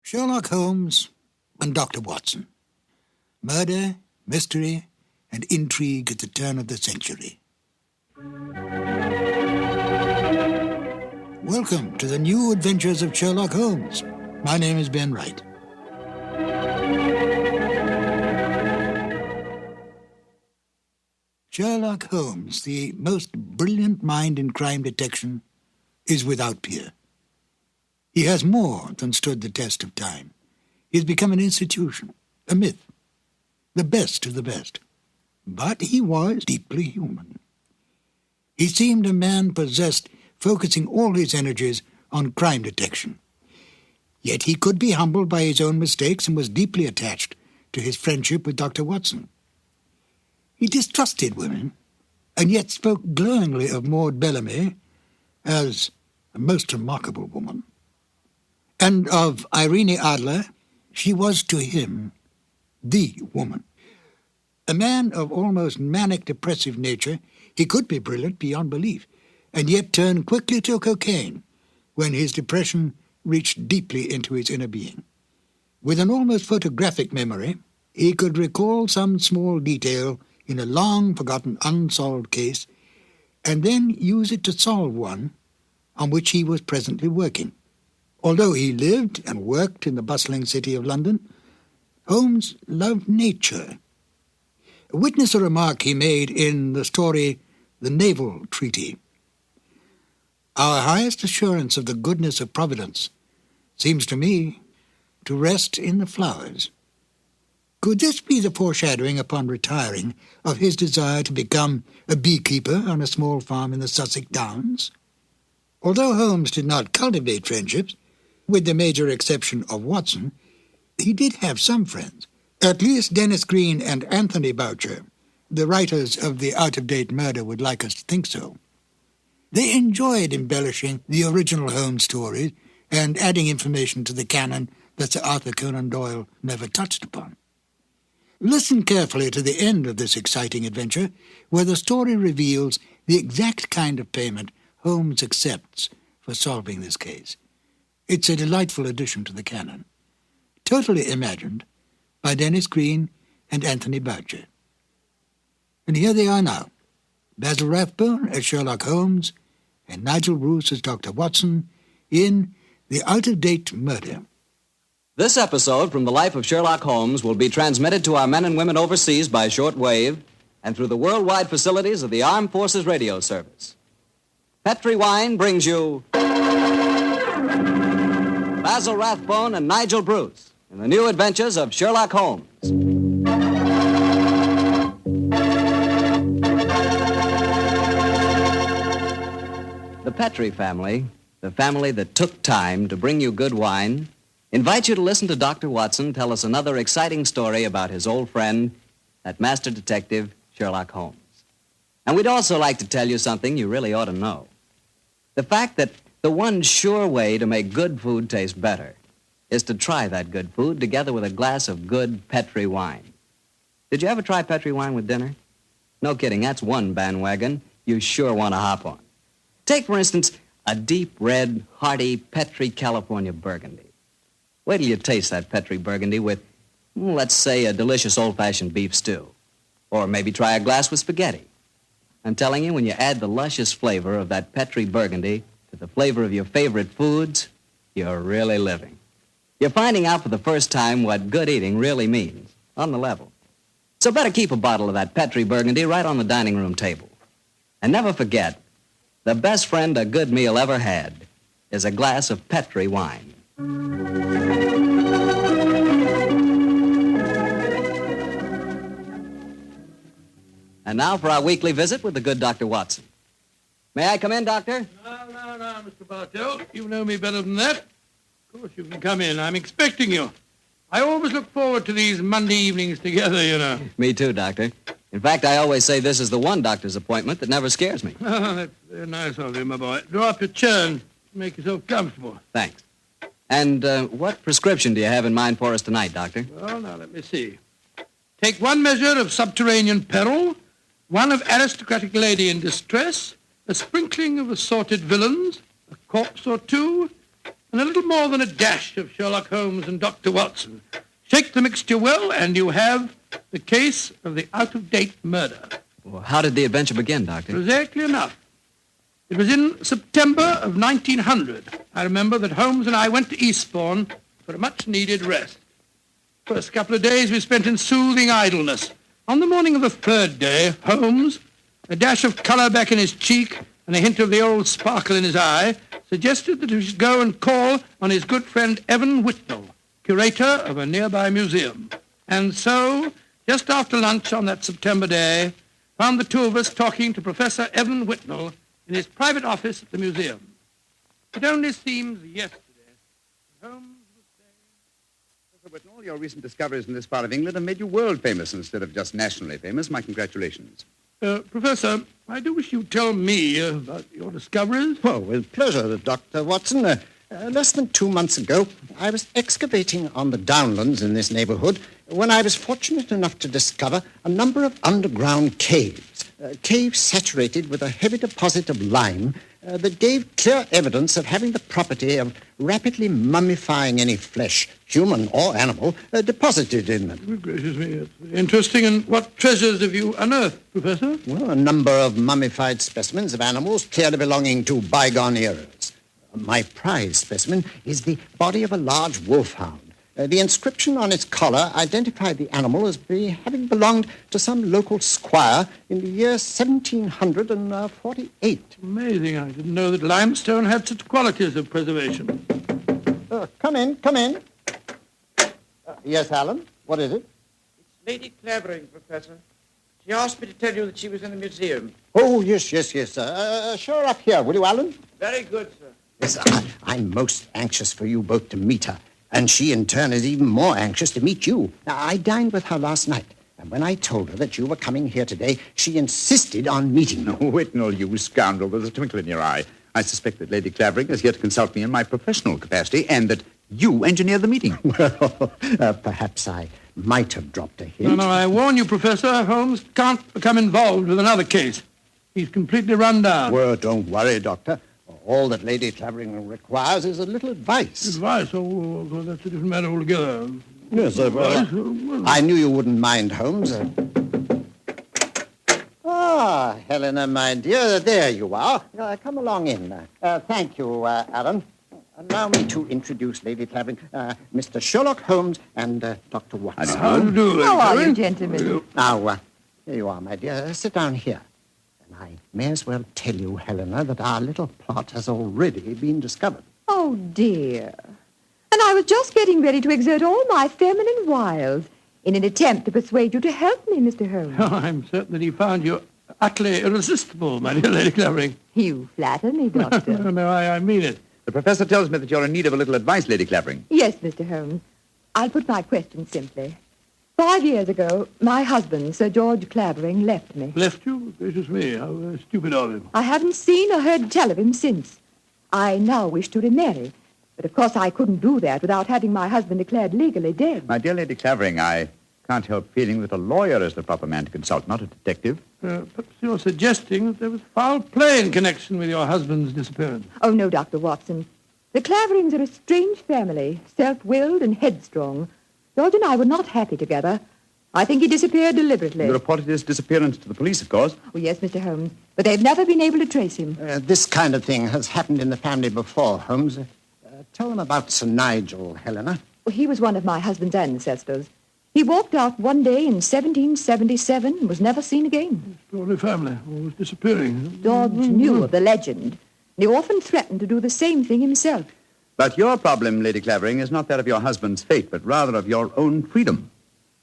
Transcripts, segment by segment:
Sherlock Holmes and Dr. Watson. Murder, mystery, and intrigue at the turn of the century. Welcome to the new adventures of Sherlock Holmes. My name is Ben Wright. Sherlock Holmes, the most brilliant mind in crime detection, is without peer. He has more than stood the test of time. He has become an institution, a myth, the best of the best. But he was deeply human. He seemed a man possessed, focusing all his energies on crime detection. Yet he could be humbled by his own mistakes and was deeply attached to his friendship with Dr. Watson. He distrusted women, and yet spoke glowingly of Maud Bellamy as a most remarkable woman. And of Irene Adler, she was to him the woman. A man of almost manic depressive nature, he could be brilliant beyond belief, and yet turn quickly to cocaine when his depression reached deeply into his inner being. With an almost photographic memory, he could recall some small detail in a long-forgotten unsolved case, and then use it to solve one on which he was presently working. Although he lived and worked in the bustling city of London, Holmes loved nature. Witness a remark he made in the story The Naval Treaty. Our highest assurance of the goodness of Providence seems to me to rest in the flowers. Could this be the foreshadowing upon retiring of his desire to become a beekeeper on a small farm in the Sussex Downs? Although Holmes did not cultivate friendships, with the major exception of Watson, he did have some friends. At least Dennis Green and Anthony Boucher, the writers of The Out-of-Date Murder, would like us to think so. They enjoyed embellishing the original Holmes stories and adding information to the canon that Sir Arthur Conan Doyle never touched upon. Listen carefully to the end of this exciting adventure, where the story reveals the exact kind of payment Holmes accepts for solving this case. It's a delightful addition to the canon, totally imagined by Dennis Green and Anthony Boucher. And here they are now, Basil Rathbone as Sherlock Holmes and Nigel Bruce as Dr. Watson in The Out-of-Date Murder. This episode from the life of Sherlock Holmes will be transmitted to our men and women overseas by shortwave and through the worldwide facilities of the Armed Forces Radio Service. Petri Wine brings you Basil Rathbone and Nigel Bruce in the new adventures of Sherlock Holmes. The Petri family, the family that took time to bring you good wine, invites you to listen to Dr. Watson tell us another exciting story about his old friend, that master detective, Sherlock Holmes. And we'd also like to tell you something you really ought to know. The fact that the one sure way to make good food taste better is to try that good food together with a glass of good Petri wine. Did you ever try Petri wine with dinner? No kidding, that's one bandwagon you sure want to hop on. Take, for instance, a deep red, hearty Petri California Burgundy. Wait till you taste that Petri Burgundy with, let's say, a delicious old-fashioned beef stew. Or maybe try a glass with spaghetti. I'm telling you, when you add the luscious flavor of that Petri Burgundy to the flavor of your favorite foods, you're really living. You're finding out for the first time what good eating really means, on the level. So better keep a bottle of that Petri Burgundy right on the dining room table. And never forget, the best friend a good meal ever had is a glass of Petri wine. And now for our weekly visit with the good Dr. Watson. May I come in, Doctor? No, Mr. Bartell. You know me better than that. Of course you can come in. I'm expecting you. I always look forward to these Monday evenings together, you know. Me too, Doctor. In fact, I always say this is the one doctor's appointment that never scares me. Oh, that's very nice of you, my boy. Draw up your chair and make yourself comfortable. Thanks. And what prescription do you have in mind for us tonight, Doctor? Well, now, let me see. Take one measure of subterranean peril, one of aristocratic lady in distress, a sprinkling of assorted villains, a corpse or two, and a little more than a dash of Sherlock Holmes and Dr. Watson. Shake the mixture well, and you have the case of the out-of-date murder. Well, how did the adventure begin, Doctor? Exactly enough. It was in September of 1900. I remember that Holmes and I went to Eastbourne for a much-needed rest. First couple of days we spent in soothing idleness. On the morning of the third day, Holmes, a dash of colour back in his cheek and a hint of the old sparkle in his eye, suggested that we should go and call on his good friend Evan Whitnell, curator of a nearby museum. And so, just after lunch on that September day, found the two of us talking to Professor Evan Whitnell in his private office at the museum. It only seems yesterday that Holmes was saying... Professor Whitnell, your recent discoveries in this part of England have made you world famous instead of just nationally famous. My congratulations. Professor, I do wish you'd tell me about your discoveries. Well, with pleasure, Dr. Watson. Less than 2 months ago, I was excavating on the downlands in this neighborhood when I was fortunate enough to discover a number of underground caves, caves saturated with a heavy deposit of lime that gave clear evidence of having the property of rapidly mummifying any flesh, human or animal, deposited in them. Good gracious me, it's interesting. And what treasures have you unearthed, Professor? Well, a number of mummified specimens of animals clearly belonging to bygone eras. My prize specimen is the body of a large wolfhound. The inscription on its collar identified the animal as having belonged to some local squire in the year 1748. Amazing. I didn't know that limestone had such qualities of preservation. Come in. Yes, Alan? What is it? It's Lady Clavering, Professor. She asked me to tell you that she was in the museum. Oh, yes. Show her up here, will you, Alan? Very good, sir. Yes, I'm most anxious for you both to meet her, and she, in turn, is even more anxious to meet you. Now, I dined with her last night, and when I told her that you were coming here today, she insisted on meeting you. Whitnell, you scoundrel, there's a twinkle in your eye. I suspect that Lady Clavering is here to consult me in my professional capacity, and that you engineered the meeting. Well, perhaps I might have dropped a hint. No, I warn you, Professor, Holmes can't become involved with another case. He's completely run down. Well, don't worry, Doctor. All that Lady Clavering requires is a little advice. Advice? Oh, that's a different matter altogether. Yes, sir. I knew you wouldn't mind, Holmes. Helena, my dear, there you are. Come along in. Thank you, Alan. Allow me to introduce Lady Clavering, Mr. Sherlock Holmes and Dr. Watson. How do you do, How are Clavering? you, gentlemen? Now, here you are, my dear. Sit down here. And I may as well tell you, Helena, that our little plot has already been discovered. Oh, dear. And I was just getting ready to exert all my feminine wiles in an attempt to persuade you to help me, Mr. Holmes. Oh, I'm certain that he found you utterly irresistible, my dear Lady Clavering. You flatter me, Doctor. No, I mean it. The professor tells me that you're in need of a little advice, Lady Clavering. Yes, Mr. Holmes. I'll put my question simply. 5 years ago, my husband, Sir George Clavering, left me. Left you? Gracious me, how stupid of him. I haven't seen or heard tell of him since. I now wish to remarry. But, of course, I couldn't do that without having my husband declared legally dead. My dear Lady Clavering, I can't help feeling that a lawyer is the proper man to consult, not a detective. Perhaps you're suggesting that there was foul play in connection with your husband's disappearance. Oh, no, Dr. Watson. The Claverings are a strange family, self-willed and headstrong. George and I were not happy together. I think he disappeared deliberately. You reported his disappearance to the police, of course. Oh, yes, Mr. Holmes. But they've never been able to trace him. This kind of thing has happened in the family before, Holmes. Tell them about Sir Nigel, Helena. Well, he was one of my husband's ancestors. He walked out one day in 1777 and was never seen again. Extraordinary family, always disappearing. George knew of the legend, and he often threatened to do the same thing himself. But your problem, Lady Clavering, is not that of your husband's fate, but rather of your own freedom.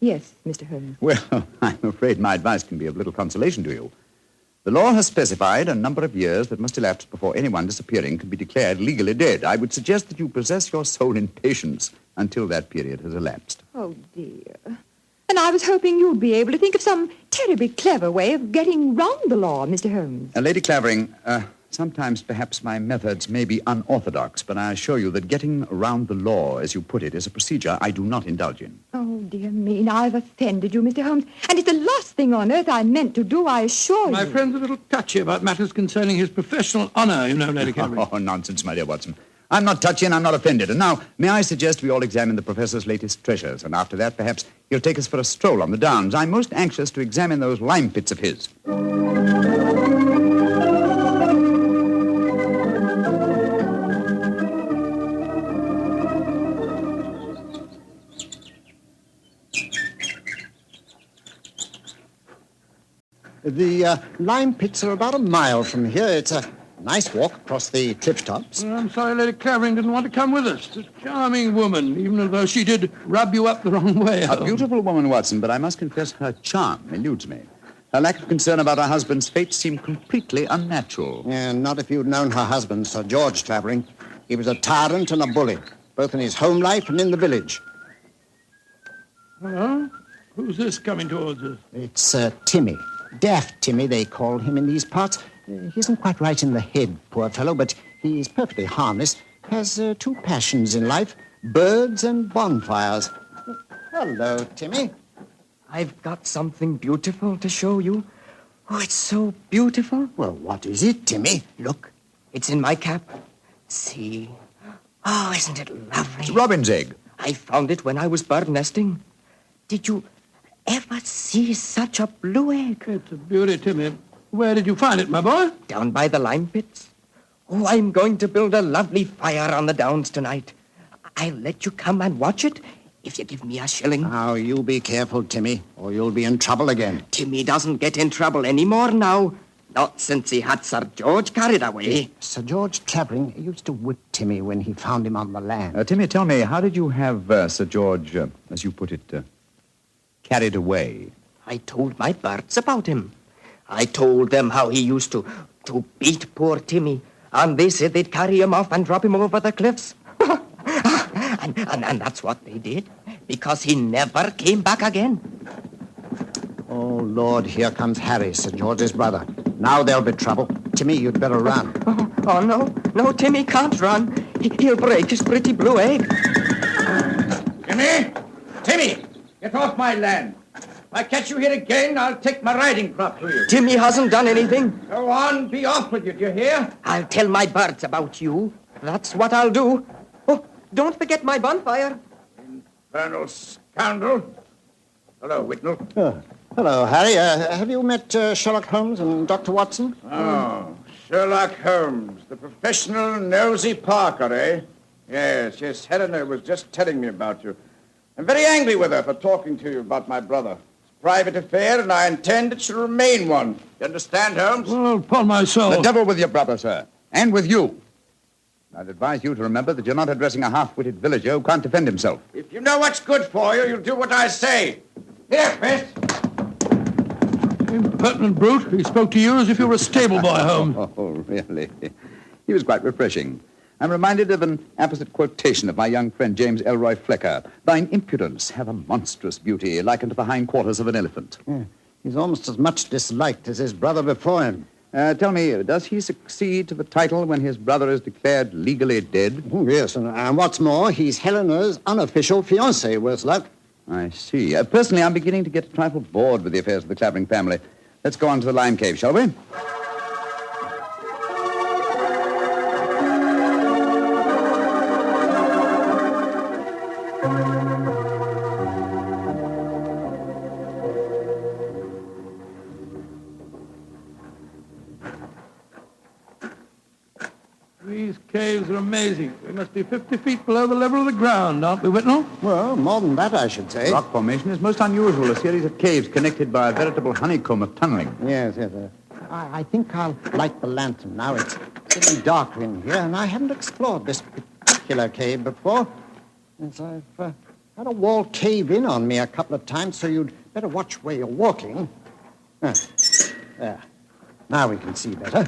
Yes, Mr. Holmes. Well, I'm afraid my advice can be of little consolation to you. The law has specified a number of years that must elapse before anyone disappearing can be declared legally dead. I would suggest that you possess your soul in patience until that period has elapsed. Oh, dear. And I was hoping you'd be able to think of some terribly clever way of getting round the law, Mr. Holmes. Lady Clavering, sometimes perhaps my methods may be unorthodox, but I assure you that getting around the law, as you put it, is a procedure I do not indulge in. Oh, dear me, now I've offended you, Mr. Holmes. And it's the last thing on earth I meant to do, I assure you. My friend's a little touchy about matters concerning his professional honor, you know, Lady Clavering. Oh, nonsense, my dear Watson. I'm not touchy and I'm not offended. And now, may I suggest we all examine the professor's latest treasures, and after that, perhaps he'll take us for a stroll on the downs. I'm most anxious to examine those lime pits of his. The lime pits are about a mile from here. It's a nice walk across the cliff tops. Well, I'm sorry Lady Clavering didn't want to come with us. A charming woman, even though she did rub you up the wrong way. A beautiful woman, Watson, but I must confess her charm eludes me. Her lack of concern about her husband's fate seemed completely unnatural. Yeah, not if you'd known her husband, Sir George Clavering. He was a tyrant and a bully, both in his home life and in the village. Hello? Who's this coming towards us? It's Timmy. Daft Timmy, they call him in these parts. He isn't quite right in the head, poor fellow, but he's perfectly harmless. Has two passions in life, birds and bonfires. Hello, Timmy. I've got something beautiful to show you. Oh, it's so beautiful. Well, what is it, Timmy? Look, it's in my cap. See? Oh, isn't it lovely? It's a robin's egg. I found it when I was bird nesting. Did you ever see such a blue egg? It's a beauty, Timmy. Where did you find it, my boy? Down by the lime pits. Oh, I'm going to build a lovely fire on the downs tonight. I'll let you come and watch it if you give me a shilling. Now, you be careful, Timmy, or you'll be in trouble again. Timmy doesn't get in trouble anymore now. Not since he had Sir George carried away. Sir George Clavering used to whip Timmy when he found him on the land. Timmy, tell me, how did you have Sir George, as you put it, carried away? I told my birds about him. I told them how he used to beat poor Timmy, and they said they'd carry him off and drop him over the cliffs. and that's what they did, because he never came back again. Oh, Lord, here comes Harry, Sir George's brother. Now there'll be trouble. Timmy, you'd better run. Oh, no, Timmy can't run. He'll break his pretty blue egg. Timmy, get off my land. If I catch you here again, I'll take my riding crop to you. Timmy hasn't done anything. Go on, be off with you, do you hear? I'll tell my birds about you. That's what I'll do. Oh, don't forget my bonfire. Infernal scoundrel. Hello, Whitnell. Hello, Harry. Have you met Sherlock Holmes and Dr. Watson? Oh, Sherlock Holmes, the professional nosy Parker, eh? Yes, Helena was just telling me about you. I'm very angry with her for talking to you about my brother. It's a private affair, and I intend it shall remain one. You understand, Holmes? Well, upon my soul. The devil with your brother, sir, and with you. I'd advise you to remember that you're not addressing a half-witted villager who can't defend himself. If you know what's good for you, you'll do what I say. Here, Chris. Impertinent brute. He spoke to you as if you were a stable boy, Holmes. Oh, really? He was quite refreshing. I'm reminded of an apposite quotation of my young friend James Elroy Flecker. Thine impudence have a monstrous beauty, like unto the hindquarters of an elephant. Yeah, he's almost as much disliked as his brother before him. Tell me, does he succeed to the title when his brother is declared legally dead? Oh, yes, and what's more, he's Helena's unofficial fiancé, worse luck. I see. Personally, I'm beginning to get a trifle bored with the affairs of the Clavering family. Let's go on to the lime cave, shall we? These caves are amazing. We must be 50 feet below the level of the ground, aren't we, Whitnell? Well, more than that, I should say. Rock formation is most unusual, a series of caves connected by a veritable honeycomb of tunneling. Yes. I think I'll light the lantern now. It's getting darker in here, and I haven't explored this particular cave before. Yes, I've had a wall cave in on me a couple of times, so you'd better watch where you're walking. There. Now we can see better.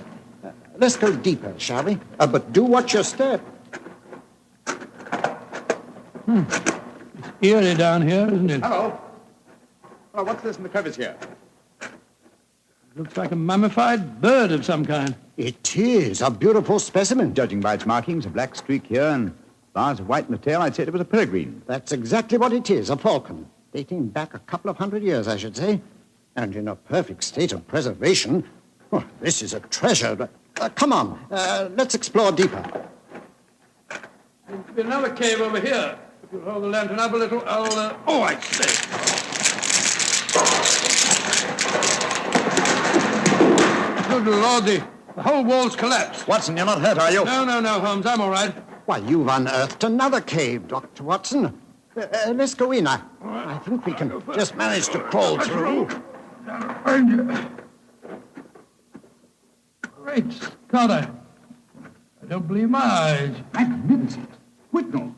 Let's go deeper, shall we? But do watch your step. It's eerie down here, isn't it? Hello. Oh, what's this in the crevice here? Looks like a mummified bird of some kind. It is a beautiful specimen. Judging by its markings, a black streak here and bars of white in the tail, I'd say it was a peregrine. That's exactly what it is, a falcon. Dating back a couple of 100 years, I should say. And in a perfect state of preservation. Oh, this is a treasure. Come on, let's explore deeper. There'll be another cave over here. If you'll hold the lantern up a little, I'll... Oh, I say. Good Lord, the whole wall's collapsed. Watson, you're not hurt, are you? No, Holmes. I'm all right. Why, you've unearthed another cave, Dr. Watson. Let's go in. I think we can just manage to crawl through. Great Scott, I don't believe my eyes. Magnificent. Whitnell,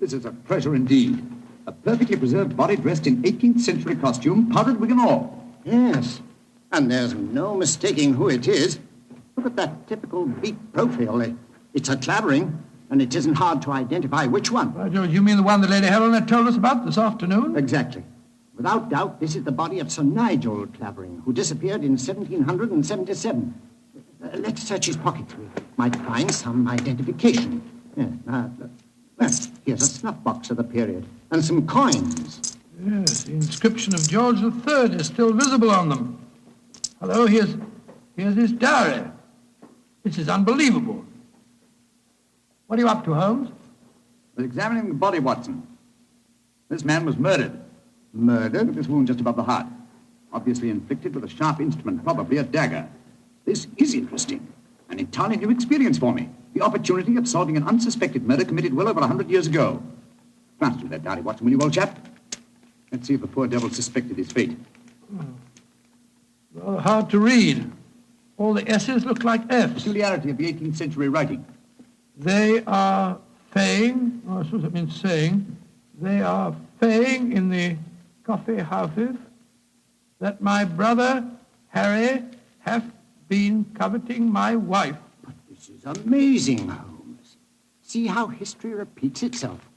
this is a treasure indeed. A perfectly preserved body dressed in 18th century costume, powdered wig and all. Yes, and there's no mistaking who it is. Look at that typical beak profile. It's a Clavering, and it isn't hard to identify which one. By George, you mean the one that Lady Helena told us about this afternoon? Exactly. Without doubt, this is the body of Sir Nigel Clavering, who disappeared in 1777. Let's search his pockets. We might find some identification. Well, here's a snuff box of the period, and some coins. Yes, the inscription of George III is still visible on them. Hello, here's his diary. This is unbelievable. What are you up to, Holmes? We're examining the body, Watson. This man was murdered. Murdered? With this wound just above the heart. Obviously inflicted with a sharp instrument, probably a dagger. This is interesting. An entirely new experience for me. The opportunity of solving an unsuspected murder committed well over 100 years ago. Glance through that diary, Watson, will you, old chap? Let's see if the poor devil suspected his fate. Rather hard to read. All the S's look like F's. Peculiarity of the 18th century writing. They are saying, I suppose that means saying, they are saying in the coffee houses that my brother Harry hath been coveting my wife. But this is amazing, Holmes. See how history repeats itself.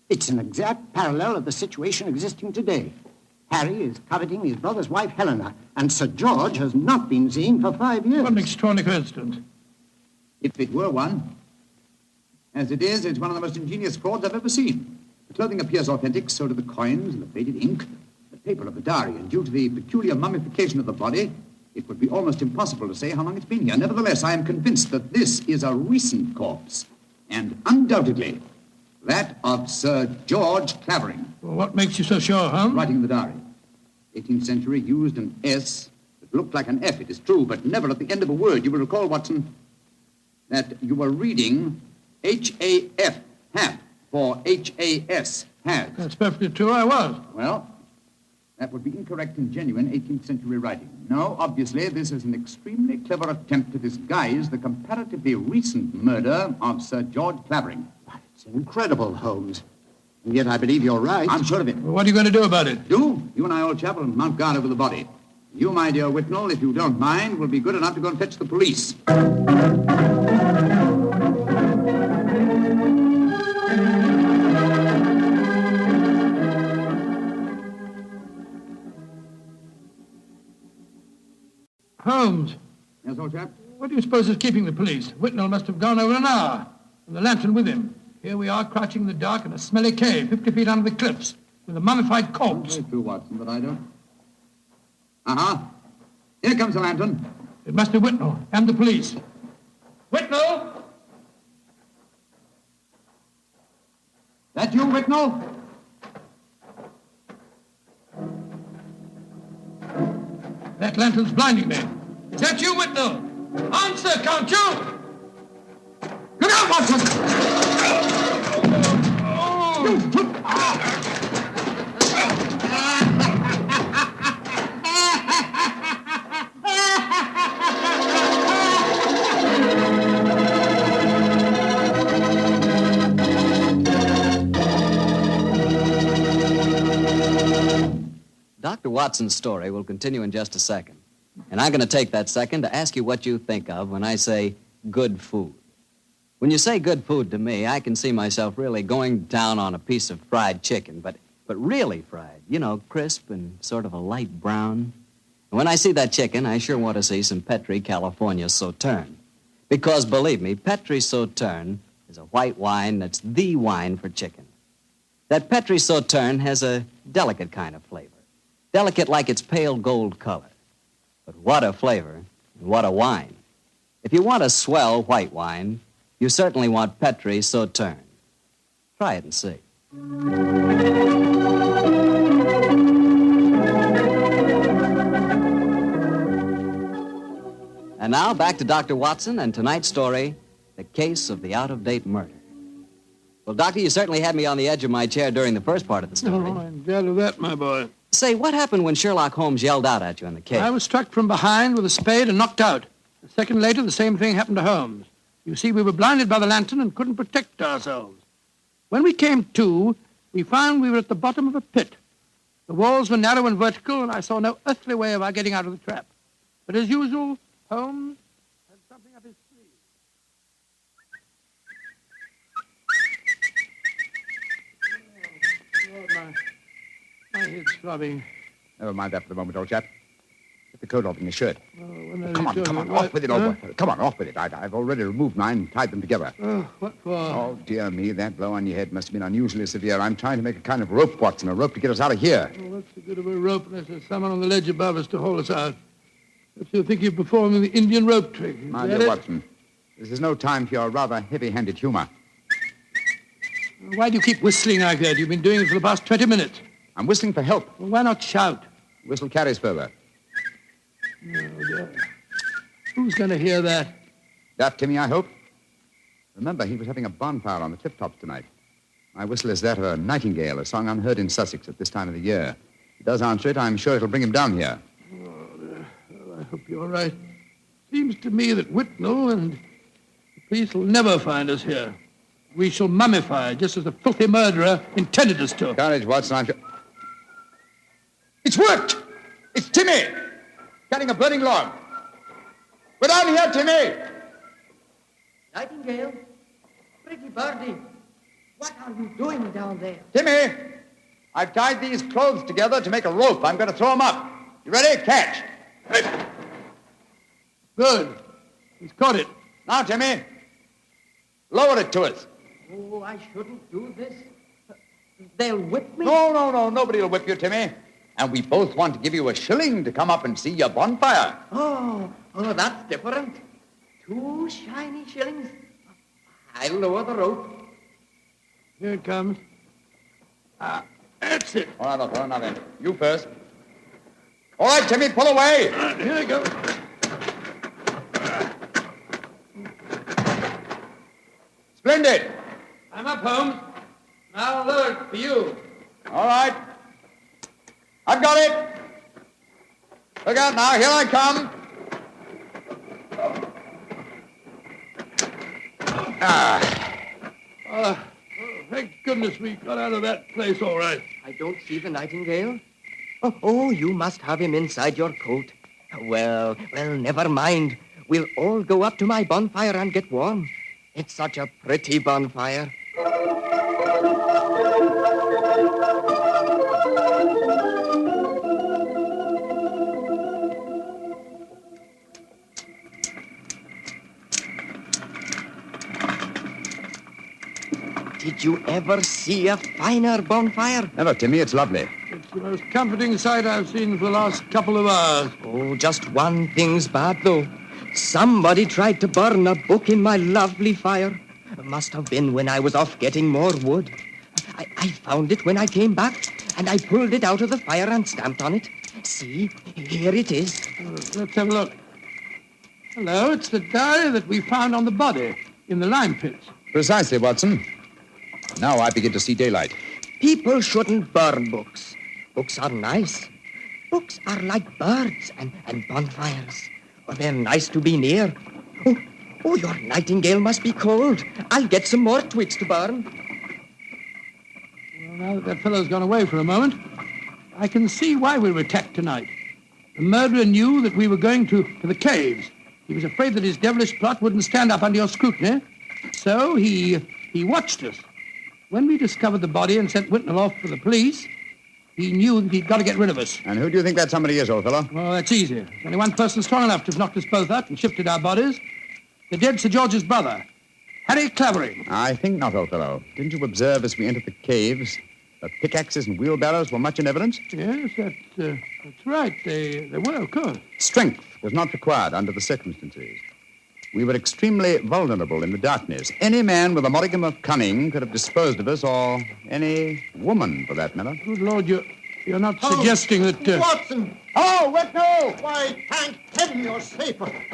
It's an exact parallel of the situation existing today. Harry is coveting his brother's wife, Helena, and Sir George has not been seen for 5 years. What an extraordinary coincidence. If it were one. As it is, it's one of the most ingenious frauds I've ever seen. The clothing appears authentic, so do the coins and the faded ink, the paper of the diary, and due to the peculiar mummification of the body, it would be almost impossible to say how long it's been here. Nevertheless, I am convinced that this is a recent corpse, and undoubtedly that of Sir George Clavering. Well, what makes you so sure, Holmes? Writing in the diary. 18th century used an S that looked like an F, it is true, but never at the end of a word. You will recall, Watson, that you were reading H-A-F, half, for H-A-S, has. That's perfectly true, I was. Well, that would be incorrect in genuine 18th century writing. No, obviously, this is an extremely clever attempt to disguise the comparatively recent murder of Sir George Clavering. It's incredible, Holmes. And yet I believe you're right. I'm sure of it. Well, what are you going to do about it? You and I, old chap, will mount guard over the body. You, my dear Whitnell, if you don't mind, will be good enough to go and fetch the police. Holmes, Yes, old chap? what do you suppose is keeping the police? Whitnell must have gone over an hour, and the lantern with him. Here we are, crouching in the dark in a smelly cave, 50 feet under the cliffs, with a mummified corpse. Very true, Watson, but I don't. Uh-huh. Here comes the lantern. It must be Whitnell and the police. Whitnell! That you, Whitnell? That lantern's blinding me. Is that you, Whitnell? Answer, can't you? Look out, Watson! Dr. Watson's story will continue in just a second. And I'm going to take that second to ask you what you think of when I say good food. When you say good food to me, I can see myself really going down on a piece of fried chicken, but really fried, you know, crisp and sort of a light brown. And when I see that chicken, I sure want to see some Petri California Sauterne. Because, believe me, Petri Sauterne is a white wine that's the wine for chicken. That Petri Sauterne has a delicate kind of flavor. Delicate like its pale gold color. But what a flavor, and what a wine. If you want a swell white wine, you certainly want Petri Sauterne. Try it and see. And now back to Dr. Watson and tonight's story, The Case of the Out-of-Date Murder. Well, Doctor, you certainly had me on the edge of my chair during the first part of the story. Oh, I'm glad of that, my boy. Say, what happened when Sherlock Holmes yelled out at you in the cave? I was struck from behind with a spade and knocked out. A second later, the same thing happened to Holmes. You see, we were blinded by the lantern and couldn't protect ourselves. When we came to, we found we were at the bottom of a pit. The walls were narrow and vertical, and I saw no earthly way of our getting out of the trap. But as usual, Holmes had something up his sleeve. Oh, my head's throbbing. Never mind that for the moment, old chap. Get the coat off in your shirt. Oh, when are Come you on, doing come on, it? off with it, Huh? over. Come on, off with it. I've already removed mine and tied them together. Oh, what for? Oh, dear me, that blow on your head must have been unusually severe. I'm trying to make a kind of rope, Watson, a rope to get us out of here. Oh, what's the good of a rope unless there's someone on the ledge above us to haul us out? Perhaps you're thinking of performing the Indian rope trick. Is My that dear it? Watson, this is no time for your rather heavy-handed humor. Why do you keep whistling like that? You've been doing it for the past 20 minutes. I'm whistling for help. Well, why not shout? Whistle carries further. Oh, dear. Who's going to hear that? That, Timmy, I hope. Remember, he was having a bonfire on the cliff tops tonight. My whistle is that of a nightingale, a song unheard in Sussex at this time of the year. If he does answer it, I'm sure it'll bring him down here. Well, I hope you're right. Seems to me that Whitnell and the police will never find us here. We shall mummify, just as the filthy murderer intended us to. Courage, Watson, I'm sure... It's worked! It's Timmy! Cutting a burning log. We're down here, Timmy! Nightingale, pretty birdie, what are you doing down there? Timmy! I've tied these clothes together to make a rope. I'm going to throw them up. You ready? Catch. Hey. Good. He's caught it. Now, Timmy, lower it to us. Oh, I shouldn't do this. They'll whip me. No. Nobody will whip you, Timmy. And we both want to give you a shilling to come up and see your bonfire. Oh, that's different. 2 shiny shillings. I'll lower the rope. Here it comes. That's it. All right, now then. You first. All right, Timmy, pull away. Here I go. Splendid. I'm up, Holmes. Now lower it for you. All right. I've got it. Look out now. Here I come. Thank goodness we got out of that place all right. I don't see the nightingale. Oh, you must have him inside your coat. Well, never mind. We'll all go up to my bonfire and get warm. It's such a pretty bonfire. Did you ever see a finer bonfire? Never, Timmy. It's lovely. It's the most comforting sight I've seen for the last couple of hours. Oh, just one thing's bad, though. Somebody tried to burn a book in my lovely fire. It must have been when I was off getting more wood. I found it when I came back, and I pulled it out of the fire and stamped on it. See, here it is. Let's have a look. Hello, it's the diary that we found on the body in the lime pits. Precisely, Watson. Now I begin to see daylight. People shouldn't burn books. Books are nice. Books are like birds and bonfires. Oh, they're nice to be near. Oh, your nightingale must be cold. I'll get some more twigs to burn. Well, now that fellow's gone away for a moment, I can see why we were attacked tonight. The murderer knew that we were going to the caves. He was afraid that his devilish plot wouldn't stand up under your scrutiny. So he watched us. When we discovered the body and sent Whitnell off for the police, he knew that he'd got to get rid of us. And who do you think that somebody is, old fellow? Well, that's easy. There's only one person strong enough to have knocked us both out and shifted our bodies. The dead Sir George's brother, Harry Clavering. I think not, old fellow. Didn't you observe as we entered the caves that pickaxes and wheelbarrows were much in evidence? Yes, that's right. They were, of course. Strength was not required under the circumstances. We were extremely vulnerable in the darkness. Any man with a modicum of cunning could have disposed of us, or any woman, for that matter. Good Lord, you're not suggesting that... Watson! Oh, Whitnell! Why, thank heaven you're safe. Why,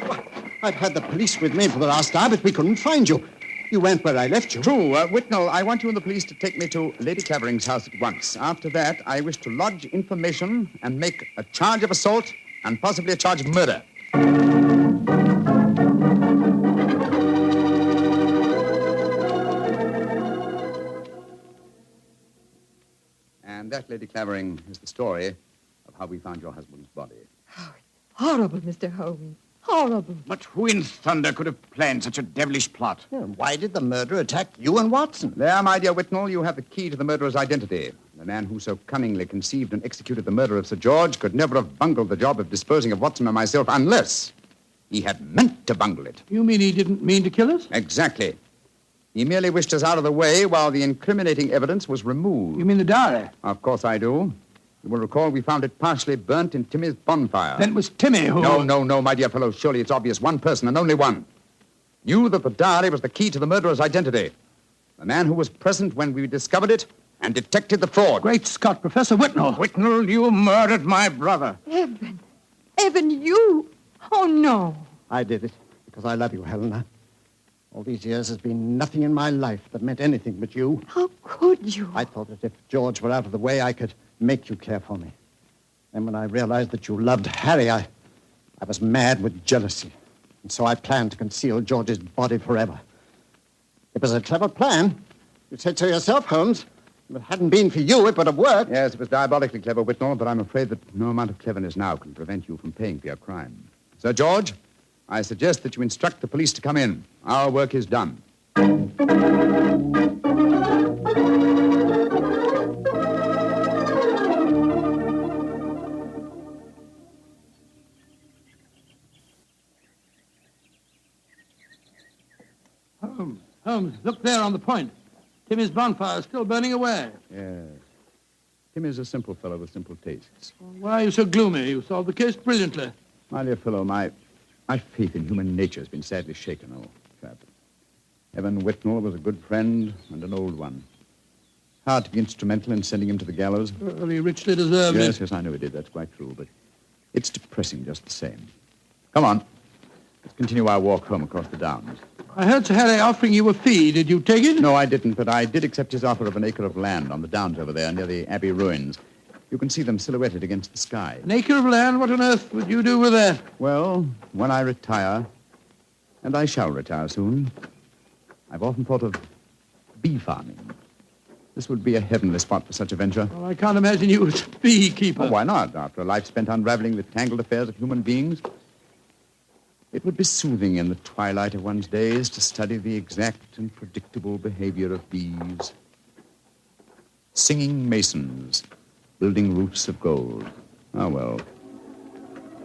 I've had the police with me for the last hour, but we couldn't find you. You went where I left you. True. Whitnell, I want you and the police to take me to Lady Clavering's house at once. After that, I wish to lodge information and make a charge of assault and possibly a charge of murder. And that, Lady Clavering, is the story of how we found your husband's body. Horrible, Mr. Holmes. Horrible. But who in thunder could have planned such a devilish plot? Yeah, why did the murderer attack you and Watson? There, my dear Whitnell, you have the key to the murderer's identity. The man who so cunningly conceived and executed the murder of Sir George could never have bungled the job of disposing of Watson and myself unless he had meant to bungle it. You mean he didn't mean to kill us? Exactly. He merely wished us out of the way while the incriminating evidence was removed. You mean the diary? Of course I do. You will recall we found it partially burnt in Timmy's bonfire. Then it was Timmy who... No, my dear fellow. Surely it's obvious one person and only one knew that the diary was the key to the murderer's identity. The man who was present when we discovered it and detected the fraud. Great Scott, Professor Whitnell. Whitnell, you murdered my brother. Evan. Evan, you. Oh, no. I did it because I love you, Helena. All these years has been nothing in my life that meant anything but you. How could you? I thought that if George were out of the way, I could make you care for me. And when I realized that you loved Harry, I was mad with jealousy. And so I planned to conceal George's body forever. It was a clever plan. You said so yourself, Holmes. If it hadn't been for you, it would have worked. Yes, it was diabolically clever, Whitnell, but I'm afraid that no amount of cleverness now can prevent you from paying for your crime. Sir George, I suggest that you instruct the police to come in. Our work is done. Holmes, look there on the point. Timmy's bonfire is still burning away. Yes. Timmy's a simple fellow with simple tastes. Why are you so gloomy? You solved the case brilliantly. My dear fellow, my faith in human nature has been sadly shaken, old chap. Evan Whitnell was a good friend and an old one. Hard to be instrumental in sending him to the gallows. Well, he richly deserved it. Yes, I know he did. That's quite true, but it's depressing just the same. Come on. Let's continue our walk home across the downs. I heard Sir Harry offering you a fee. Did you take it? No, I didn't, but I did accept his offer of an acre of land on the downs over there near the Abbey ruins. You can see them silhouetted against the sky. An acre of land? What on earth would you do with that? Well, when I retire, and I shall retire soon, I've often thought of bee farming. This would be a heavenly spot for such a venture. Well, I can't imagine you as a beekeeper. Oh, why not? After a life spent unraveling the tangled affairs of human beings, it would be soothing in the twilight of one's days to study the exact and predictable behavior of bees. Singing masons, building roofs of gold. Ah, well.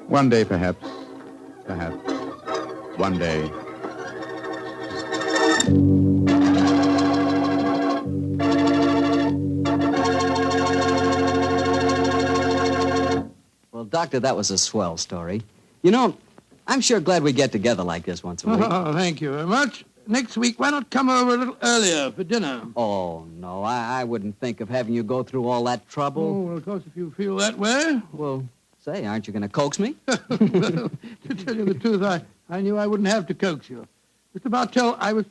One day, perhaps. One day. Well, Doctor, that was a swell story. You know, I'm sure glad we get together like this once a week. Oh, thank you very much. Next week, why not come over a little earlier for dinner? Oh, no, I wouldn't think of having you go through all that trouble. Oh, well, of course, if you feel that way. Well, say, aren't you going to coax me? Well, to tell you the truth, I knew I wouldn't have to coax you. Mr. Bartell, I was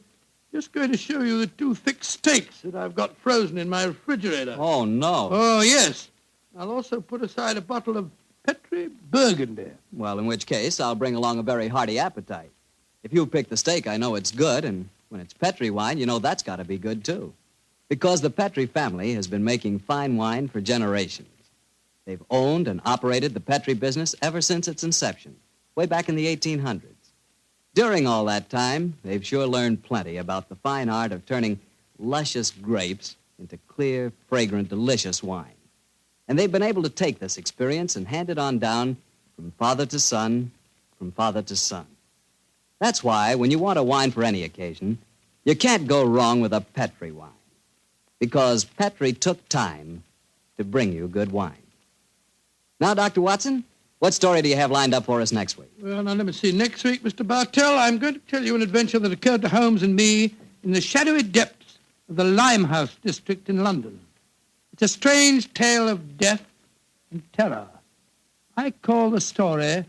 just going to show you the 2 thick steaks that I've got frozen in my refrigerator. Oh, no. Oh, yes. I'll also put aside a bottle of Petri Burgundy. Well, in which case, I'll bring along a very hearty appetite. If you pick the steak, I know it's good, and when it's Petri wine, you know that's got to be good, too. Because the Petri family has been making fine wine for generations. They've owned and operated the Petri business ever since its inception, way back in the 1800s. During all that time, they've sure learned plenty about the fine art of turning luscious grapes into clear, fragrant, delicious wine. And they've been able to take this experience and hand it on down from father to son, from father to son. That's why, when you want a wine for any occasion, you can't go wrong with a Petri wine. Because Petri took time to bring you good wine. Now, Dr. Watson, What story do you have lined up for us next week? Well, now let me see. Next week, Mr. Bartell, I'm going to tell you an adventure that occurred to Holmes and me in the shadowy depths of the Limehouse district in London. It's a strange tale of death and terror. I call the story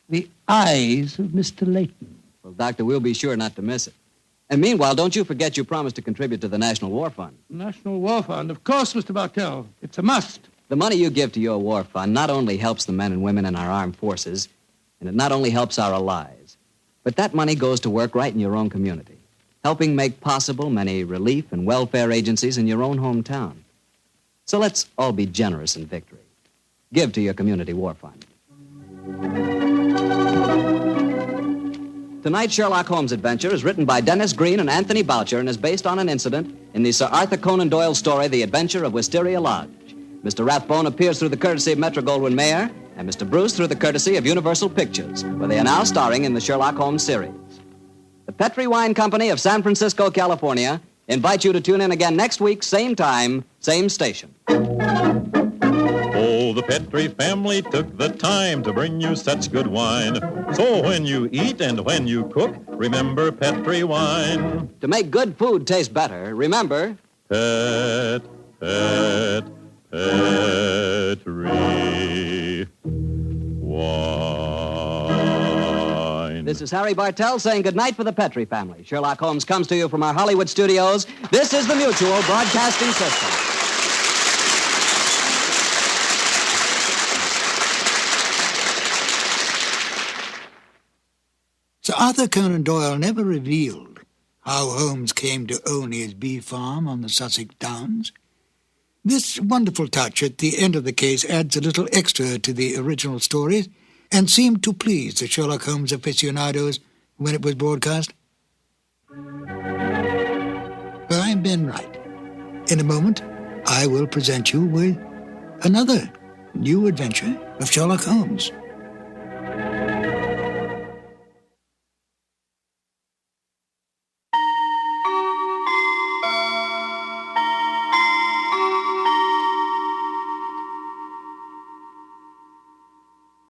The Eyes of Mr. Layton. Well, Doctor, we'll be sure not to miss it. And meanwhile, don't you forget you promised to contribute to the National War Fund. National War Fund, of course, Mr. Bartell. It's a must. The money you give to your war fund not only helps the men and women in our armed forces, and it not only helps our allies, but that money goes to work right in your own community, helping make possible many relief and welfare agencies in your own hometown. So let's all be generous in victory. Give to your community war fund. Tonight's Sherlock Holmes adventure is written by Dennis Green and Anthony Boucher and is based on an incident in the Sir Arthur Conan Doyle story, The Adventure of Wisteria Lodge. Mr. Rathbone appears through the courtesy of Metro-Goldwyn-Mayer and Mr. Bruce through the courtesy of Universal Pictures, where they are now starring in the Sherlock Holmes series. The Petri Wine Company of San Francisco, California, invites you to tune in again next week, same time, same station. Oh, the Petri family took the time to bring you such good wine. So when you eat and when you cook, remember Petri wine. To make good food taste better, remember... Petri wine. This is Harry Bartell saying goodnight for the Petri family. Sherlock Holmes comes to you from our Hollywood studios. This is the Mutual Broadcasting System. Sir Arthur Conan Doyle never revealed how Holmes came to own his bee farm on the Sussex Downs. This wonderful touch at the end of the case adds a little extra to the original stories and seemed to please the Sherlock Holmes aficionados when it was broadcast. But I've been right. In a moment, I will present you with another new adventure of Sherlock Holmes.